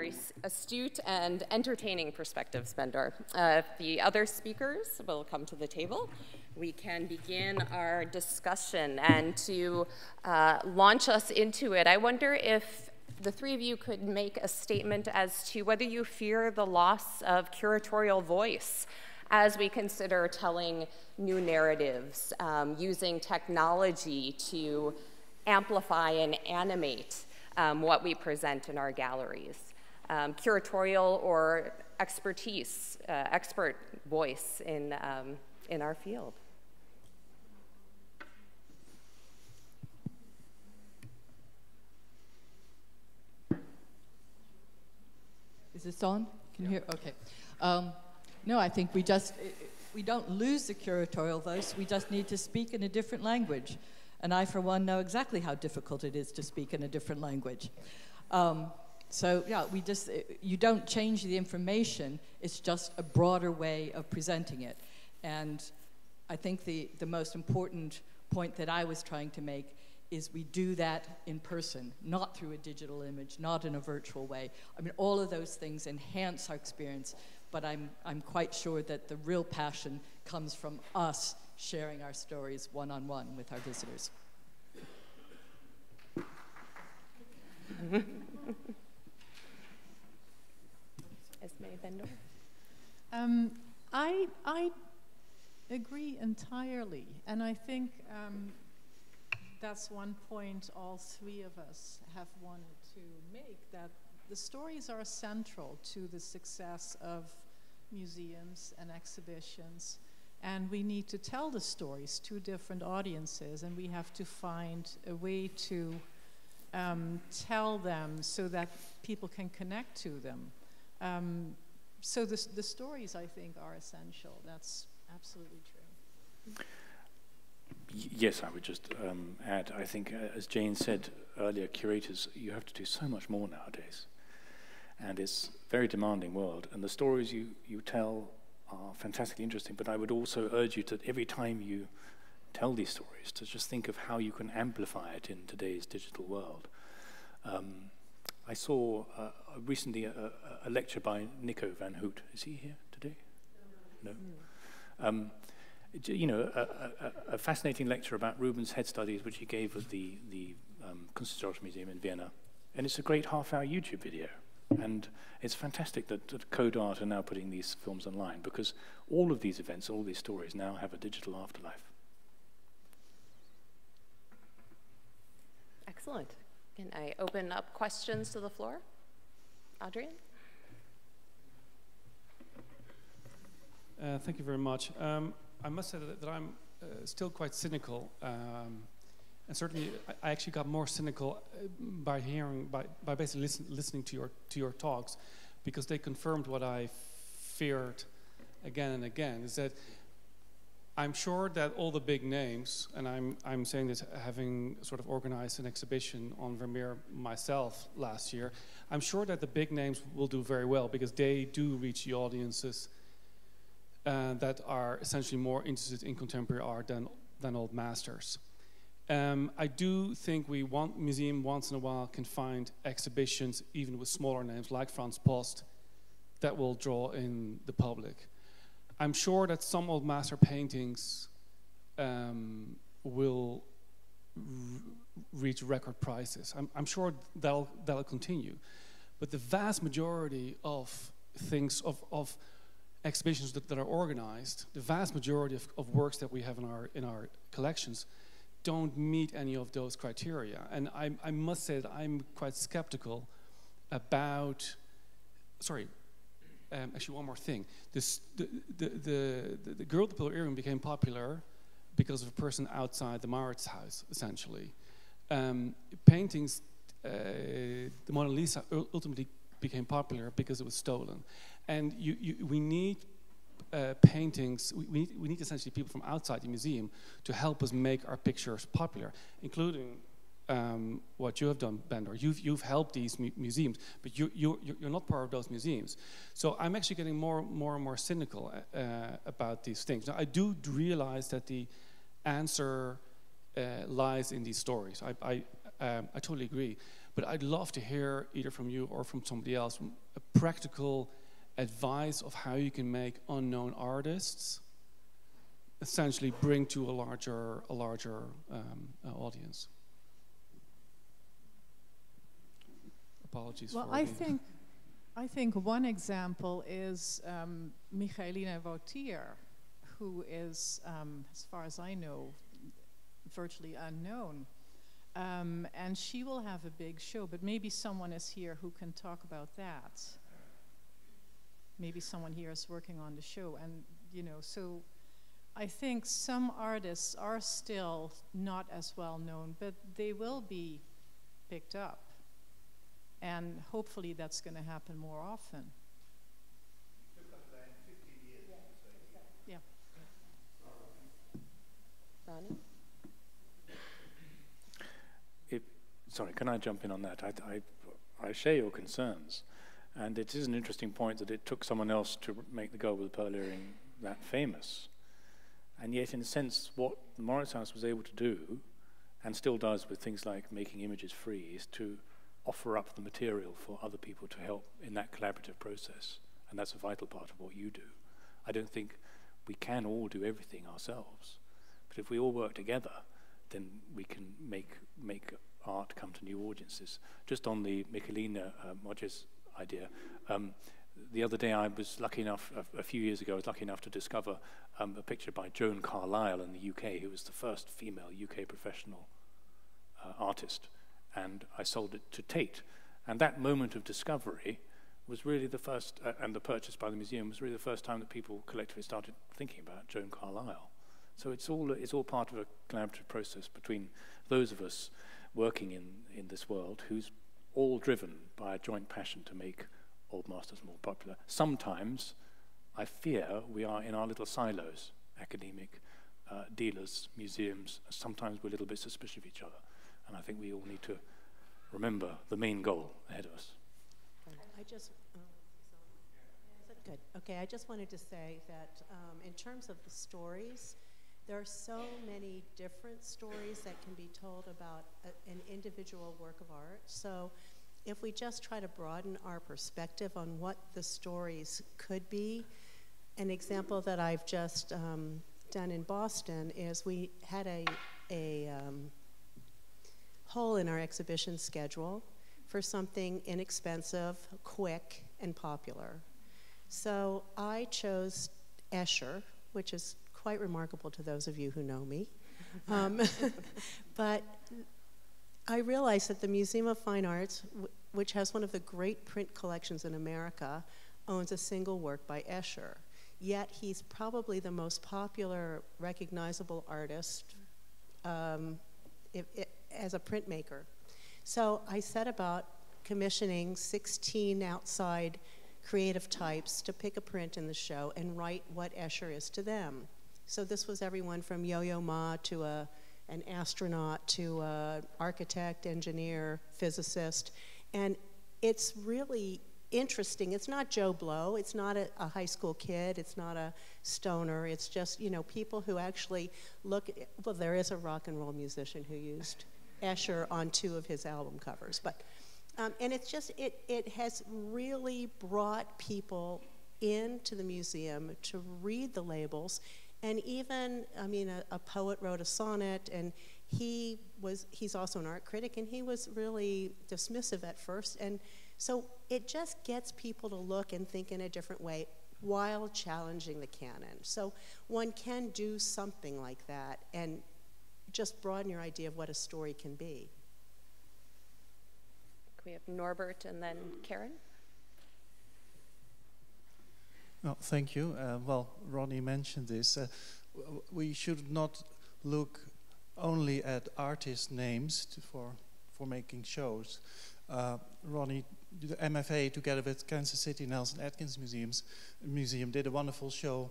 very astute and entertaining perspectives, Bendor. The other speakers will come to the table. We can begin our discussion, and to launch us into it, I wonder if the three of you could make a statement as to whether you fear the loss of curatorial voice as we consider telling new narratives, using technology to amplify and animate what we present in our galleries. Curatorial or expertise, expert voice in our field. Is this on? Can you hear? Okay. No, I think we don't lose the curatorial voice, we just need to speak in a different language. And I, for one, know exactly how difficult it is to speak in a different language. So, yeah, you don't change the information, it's just a broader way of presenting it. And I think the most important point that I was trying to make is we do that in person, not through a digital image, not in a virtual way. I mean, all of those things enhance our experience, but I'm quite sure that the real passion comes from us sharing our stories one-on-one with our visitors. Esme Bendor? I agree entirely, and I think that's one point all three of us have wanted to make, that the stories are central to the success of museums and exhibitions. And we need to tell the stories to different audiences, and we have to find a way to tell them so that people can connect to them. So the stories, I think, are essential. That's absolutely true. Yes, I would just add, I think, as Jane said earlier, curators, you have to do so much more nowadays. And it's a very demanding world, and the stories you tell are fantastically interesting, but I would also urge you to, every time you tell these stories, to just think of how you can amplify it in today's digital world. I saw recently a lecture by Nico van Hout. Is he here today? No. You know, a fascinating lecture about Rubens' head studies, which he gave at the Kunsthistorisches Museum in Vienna. And it's a great half-hour YouTube video. And it's fantastic that Code Art are now putting these films online, because all of these events, all these stories now have a digital afterlife. Excellent. Can I open up questions to the floor? Adrian? Thank you very much. I must say that I'm still quite cynical. And certainly, I actually got more cynical by basically listening to your talks, because they confirmed what I feared again and again. Is that I'm sure that all the big names, and I'm saying this having sort of organized an exhibition on Vermeer myself last year, I'm sure that the big names will do very well, because they do reach the audiences that are essentially more interested in contemporary art than old masters. I do think museum once in a while can find exhibitions, even with smaller names like Frans Post, that will draw in the public. I'm sure that some old master paintings will reach record prices. I'm sure that'll continue. But the vast majority of things, of exhibitions that are organized, the vast majority of works that we have in our collections don't meet any of those criteria. And I must say that I'm quite skeptical about, actually one more thing. The Girl with the Pillar Earring became popular because of a person outside the Maurits house, essentially. Paintings, the Mona Lisa ultimately became popular because it was stolen. And we need paintings, we need essentially people from outside the museum to help us make our pictures popular, including what you have done, Bendor. You've helped these museums, but you're not part of those museums. So I'm actually getting more and more cynical about these things. Now, I do realize that the answer lies in these stories. I totally agree. But I'd love to hear, either from you or from somebody else, a practical advice of how you can make unknown artists essentially bring to a larger audience. Apologies well, for I think one example is Michaelina Wautier, who is, as far as I know, virtually unknown. And she will have a big show, but maybe someone is here who can talk about that. Maybe someone here is working on the show. And, you know, so I think some artists are still not as well known, but they will be picked up. And hopefully that's going to happen more often. Yeah. Ronnie? Sorry, can I jump in on that? I share your concerns. And it is an interesting point that it took someone else to make the Girl with the Pearl Earring that famous. And yet, in a sense, what the Mauritshuis was able to do, and still does with things like making images free, is to offer up the material for other people to help in that collaborative process. And that's a vital part of what you do. I don't think we can all do everything ourselves. But if we all work together, then we can make art come to new audiences. Just on the Michaelina Wautier's idea, the other day I was lucky enough, a few years ago, I was lucky enough to discover a picture by Joan Carlyle in the UK, who was the first female UK professional artist, and I sold it to Tate. And that moment of discovery was really the first, and the purchase by the museum was really the first time that people collectively started thinking about Joan Carlyle. So it's all part of a collaborative process between those of us working in this world, who's all driven by a joint passion to make old masters more popular. Sometimes, I fear, we are in our little silos, academic, dealers, museums. Sometimes we're a little bit suspicious of each other. And I think we all need to remember the main goal ahead of us. Good. Okay, I just wanted to say that in terms of the stories, there are so many different stories that can be told about an individual work of art. So if we just try to broaden our perspective on what the stories could be, an example that I've just done in Boston is we had a hole in our exhibition schedule for something inexpensive, quick, and popular. So I chose Escher, which is quite remarkable to those of you who know me. But I realized that the Museum of Fine Arts, which has one of the great print collections in America, owns a single work by Escher. Yet he's probably the most popular, recognizable artist as a printmaker. So I set about commissioning 16 outside creative types to pick a print in the show and write what Escher is to them. So this was everyone from Yo-Yo Ma to an astronaut to an architect, engineer, physicist. And it's really interesting. It's not Joe Blow. It's not a high school kid. It's not a stoner. It's just, you know, people who actually look at, well, there is a rock and roll musician who used Escher on 2 of his album covers. But, and it's just, it has really brought people into the museum to read the labels. And even, I mean, a poet wrote a sonnet, and he's also an art critic, and he was really dismissive at first. And so it just gets people to look and think in a different way while challenging the canon. So one can do something like that and just broaden your idea of what a story can be. We have Norbert and then Karen. Well, thank you. Well, Ronnie mentioned this. We should not look only at artist names for making shows. Ronnie, the MFA, together with Kansas City Nelson Atkins Museum, did a wonderful show,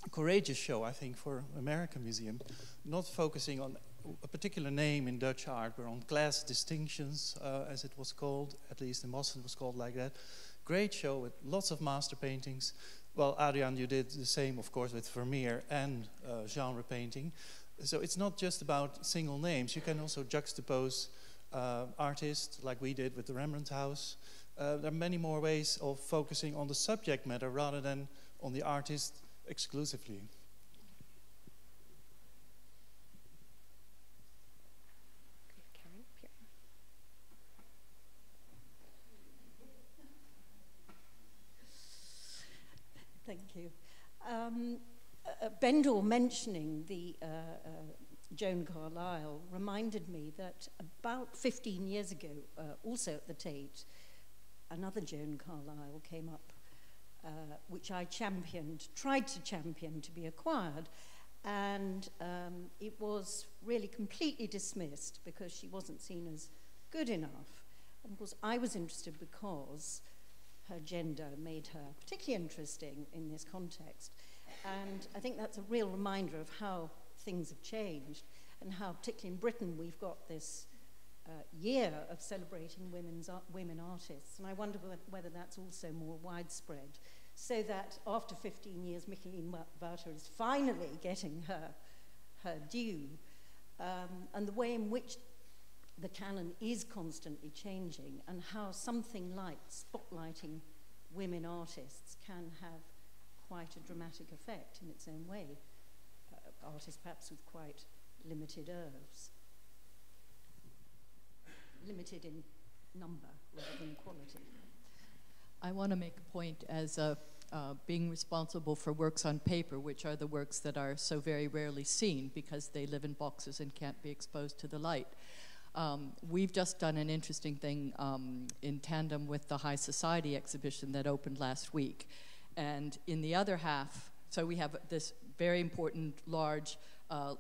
a courageous show, I think, for American Museum, not focusing on a particular name in Dutch art, but on class distinctions, as it was called, at least in Boston it was called like that. Great show with lots of master paintings. Well, Adriaan, you did the same, of course, with Vermeer and genre painting. So it's not just about single names. You can also juxtapose artists, like we did with the Rembrandt House. There are many more ways of focusing on the subject matter rather than on the artist exclusively. Karen, here. Thank you. Bendel mentioning the Joan Carlyle reminded me that about 15 years ago, also at the Tate, another Joan Carlyle came up, which I tried to champion to be acquired, and it was really completely dismissed because she wasn't seen as good enough. And of course, I was interested because her gender made her particularly interesting in this context. And I think that's a real reminder of how things have changed and how, particularly in Britain, we've got this year of celebrating women artists. And I wonder whether that's also more widespread, so that after 15 years, Micheline Wouter is finally getting her due. And the way in which the canon is constantly changing, and how something like spotlighting women artists can have quite a dramatic effect in its own way. Artists perhaps with quite limited oeuvres. Limited in number rather than quality. I want to make a point as being responsible for works on paper, which are the works that are so very rarely seen because they live in boxes and can't be exposed to the light. We've just done an interesting thing in tandem with the High Society exhibition that opened last week. And in the other half, so we have this very important large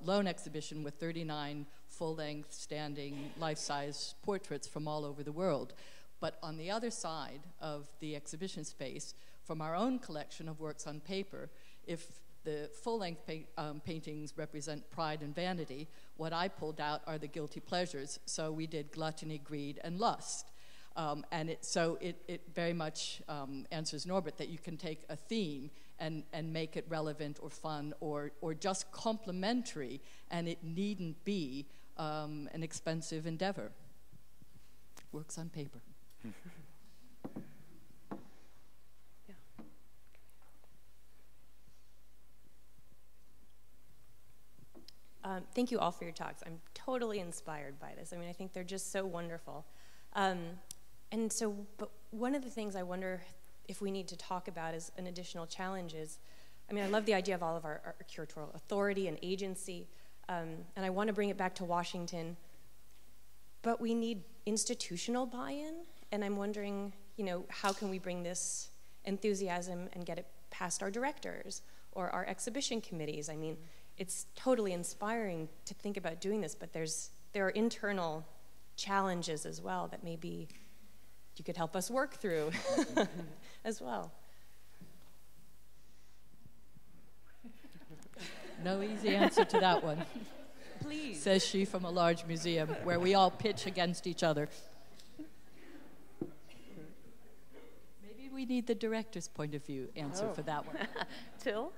lone exhibition with 39 full-length, standing, life-size portraits from all over the world. But on the other side of the exhibition space, from our own collection of works on paper, if the full-length paintings represent pride and vanity, what I pulled out are the guilty pleasures. So we did gluttony, greed, and lust. And it very much answers Norbert that you can take a theme and make it relevant or fun or just complementary, and it needn't be an expensive endeavor. Works on paper. Thank you all for your talks. I'm totally inspired by this. I mean, I think they're just so wonderful. But one of the things I wonder if we need to talk about as an additional challenge is, I mean, I love the idea of all of our curatorial authority and agency, and I want to bring it back to Washington, but we need institutional buy-in, and I'm wondering, you know, how can we bring this enthusiasm and get it past our directors or our exhibition committees? I mean, it's totally inspiring to think about doing this, but there are internal challenges as well that maybe you could help us work through as well. No easy answer to that one. Please. Says she from a large museum where we all pitch against each other. Maybe we need the director's point of view answer for that one. Till?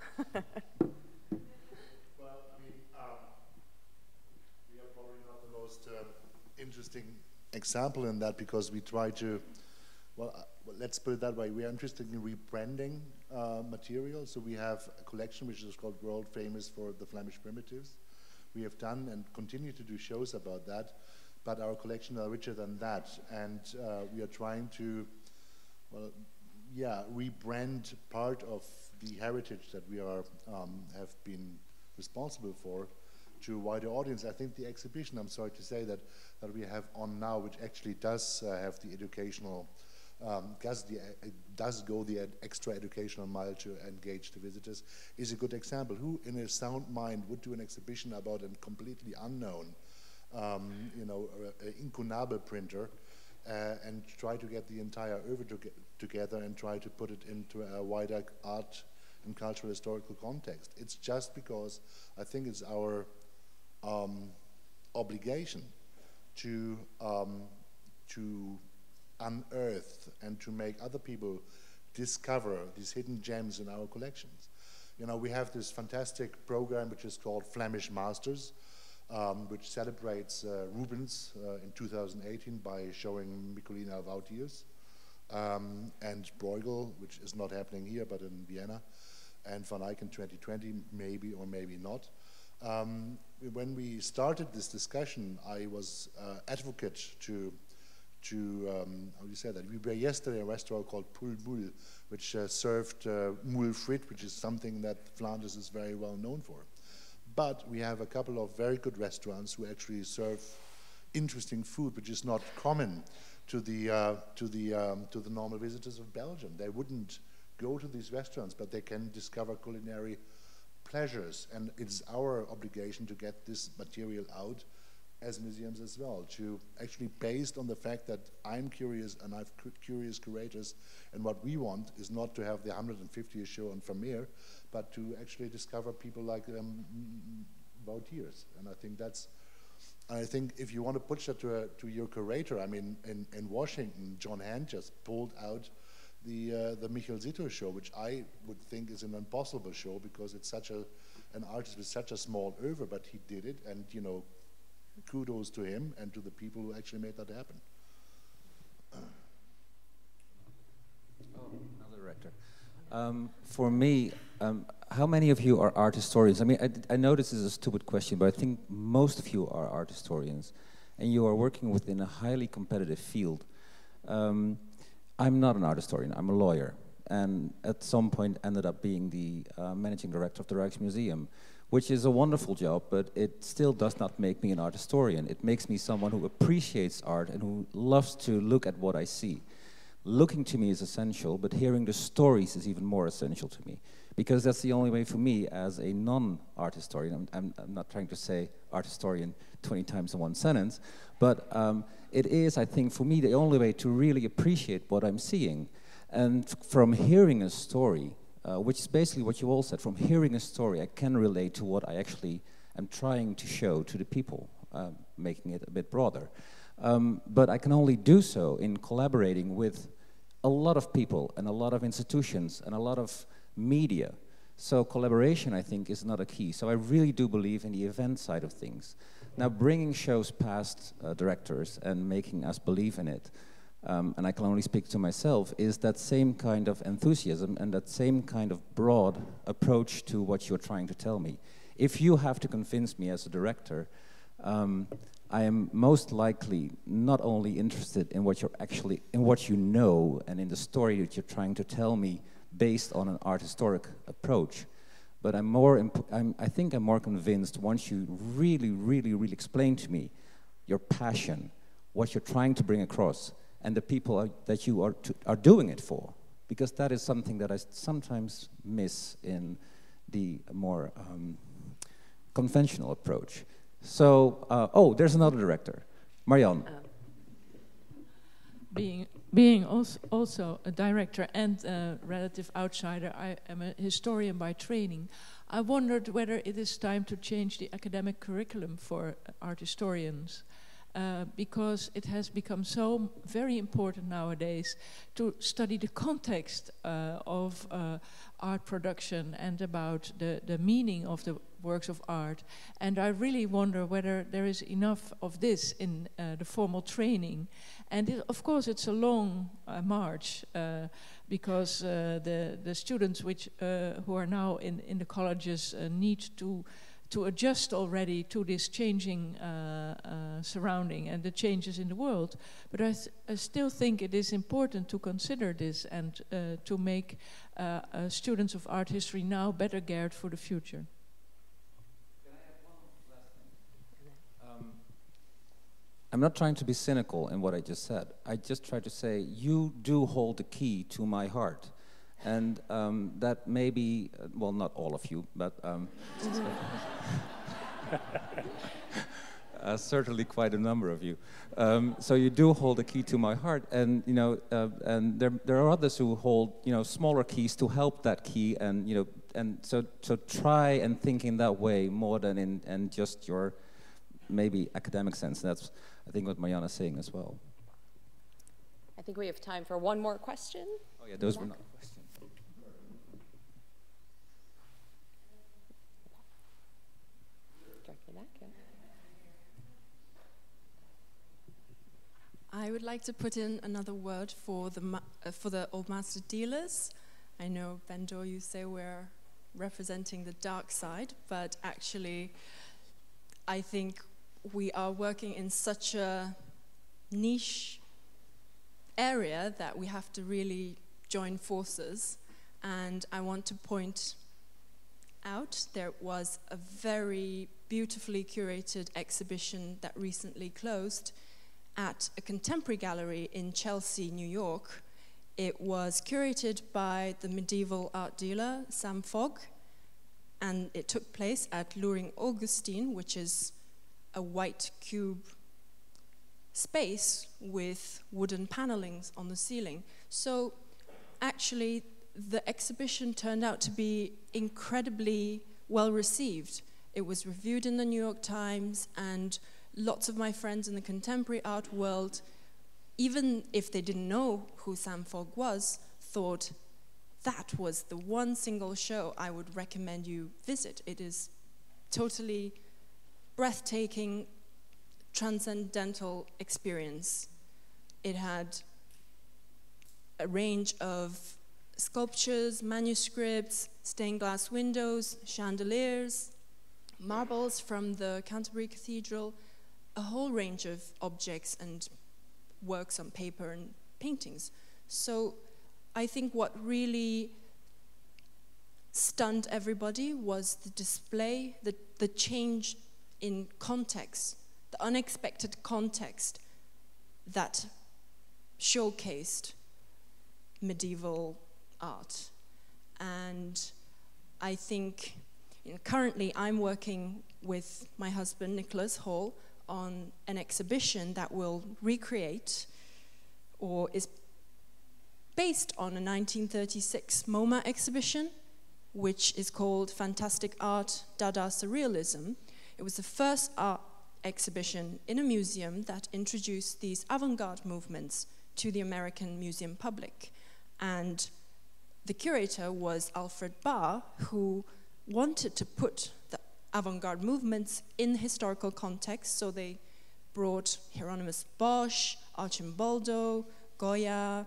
Interesting example in that, because we try to, let's put it that way, we are interested in rebranding material. So we have a collection which is called World Famous for the Flemish Primitives. We have done and continue to do shows about that, but our collections are richer than that, and we are trying to, rebrand part of the heritage that we are have been responsible for to a wider audience. I think the exhibition, I'm sorry to say, that we have on now, which actually does have the educational, does go the extra educational mile to engage the visitors, is a good example. Who in a sound mind would do an exhibition about a completely unknown, incunable printer, and try to get the entire oeuvre together and try to put it into a wider art and cultural historical context? It's just because I think it's our obligation to unearth and to make other people discover these hidden gems in our collections. You know, we have this fantastic program which is called Flemish Masters, which celebrates Rubens in 2018 by showing Michelina Woutiers, and Bruegel, which is not happening here but in Vienna, and Van Eyck in 2020, maybe or maybe not. When we started this discussion, I was advocate to how do you say that? We were yesterday at a restaurant called Poule Moule, which served moule frit, which is something that Flanders is very well known for. But we have a couple of very good restaurants who actually serve interesting food, which is not common to the normal visitors of Belgium. They wouldn't go to these restaurants, but they can discover culinary pleasures, and it's our obligation to get this material out as museums as well, to actually, based on the fact that I'm curious and I've curious curators, and what we want is not to have the 150th show on Vermeer, but to actually discover people like Woutiers. And I think if you want to push that to your curator, I mean, in Washington, John Hand just pulled out the Michel Zito show, which I would think is an impossible show because it's such an artist with such a small oeuvre, but he did it, and you know, kudos to him and to the people who actually made that happen. Another director. For me, how many of you are art historians? I mean, I know this is a stupid question, but I think most of you are art historians, and you are working within a highly competitive field. I'm not an art historian, I'm a lawyer, and at some point ended up being the managing director of the Rijksmuseum, which is a wonderful job, but it still does not make me an art historian. It makes me someone who appreciates art and who loves to look at what I see. Looking to me is essential, but hearing the stories is even more essential to me, because that's the only way for me as a non-art historian. I'm not trying to say art historian 20 times in one sentence, but it is, I think, for me, the only way to really appreciate what I'm seeing. And from hearing a story, which is basically what you all said, from hearing a story, I can relate to what I actually am trying to show to the people, making it a bit broader. But I can only do so in collaborating with a lot of people and a lot of institutions and a lot of media. So collaboration, I think, is not a key. So I really do believe in the event side of things. Now, bringing shows past directors and making us believe in it, and I can only speak to myself, is that same kind of enthusiasm and that same kind of broad approach to what you're trying to tell me. If you have to convince me as a director, I am most likely not only interested in what what you know and in the story that you're trying to tell me based on an art historic approach, but I think I'm more convinced once you really, really, really explain to me your passion, what you're trying to bring across, and the people that you are doing it for, because that is something that I sometimes miss in the more conventional approach. So, oh, there's another director, Marianne. Being also a director and a relative outsider, I am a historian by training. I wondered whether it is time to change the academic curriculum for art historians, because it has become so very important nowadays to study the context of art production and about the meaning of the works of art. And I really wonder whether there is enough of this in the formal training. And of course it's a long march, because the students who are now in the colleges need to adjust already to this changing surrounding and the changes in the world. But I still think it is important to consider this and to make students of art history now better geared for the future. I'm not trying to be cynical in what I just said. I just try to say, you do hold the key to my heart. And that may be, well, not all of you, but certainly quite a number of you. So you do hold a key to my heart, and you know, and there are others who hold, you know, smaller keys to help that key, and you know, and so try and think in that way more than in just your maybe academic sense. That's, I think, what Marianne is saying as well. I think we have time for one more question. Oh yeah, those were not questions. I would like to put in another word for the Old Master dealers. I know, Bendor, you say we're representing the dark side, but actually I think we are working in such a niche area that we have to really join forces. And I want to point out there was a very beautifully curated exhibition that recently closed at a contemporary gallery in Chelsea, New York. It was curated by the medieval art dealer Sam Fogg, and it took place at Loring Augustine, which is a white cube space with wooden panelings on the ceiling. So actually the exhibition turned out to be incredibly well received. It was reviewed in the New York Times, and lots of my friends in the contemporary art world, even if they didn't know who Sam Fogg was, thought that was the one single show I would recommend you visit. It is totally breathtaking, transcendental experience. It had a range of sculptures, manuscripts, stained glass windows, chandeliers, marbles from the Canterbury Cathedral, a whole range of objects and works on paper and paintings. So I think what really stunned everybody was the display, the change in context, the unexpected context that showcased medieval art. And I think, currently I'm working with my husband, Nicholas Hall, on an exhibition that will recreate or is based on a 1936 MoMA exhibition, which is called Fantastic Art, Dada Surrealism. It was the first art exhibition in a museum that introduced these avant-garde movements to the American museum public. And the curator was Alfred Barr, who wanted to put the avant-garde movements in historical context, so they brought Hieronymus Bosch, Arcimboldo, Goya,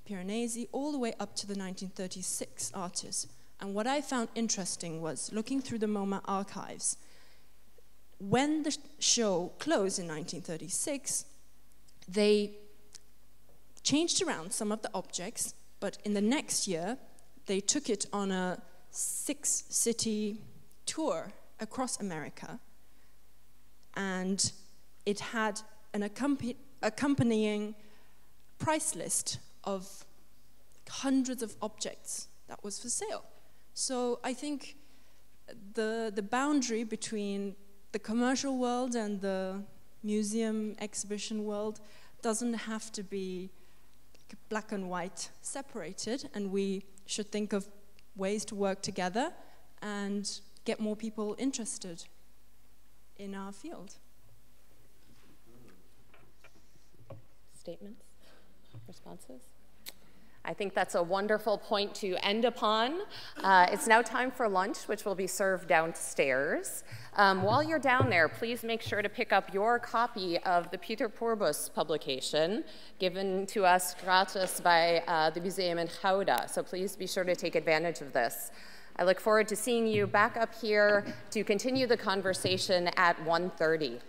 Piranesi, all the way up to the 1936 artists. And what I found interesting was, looking through the MoMA archives, when the show closed in 1936, they changed around some of the objects, but in the next year, they took it on a 6-city tour across America, and it had an accompanying price list of hundreds of objects that was for sale. So I think the boundary between the commercial world and the museum exhibition world doesn't have to be black and white separated, and we should think of ways to work together and get more people interested in our field. Statements? Responses? I think that's a wonderful point to end upon. It's now time for lunch, which will be served downstairs. While you're down there, please make sure to pick up your copy of the Peter Purbus publication, given to us gratis by the museum in Gouda. So please be sure to take advantage of this. I look forward to seeing you back up here to continue the conversation at 1:30.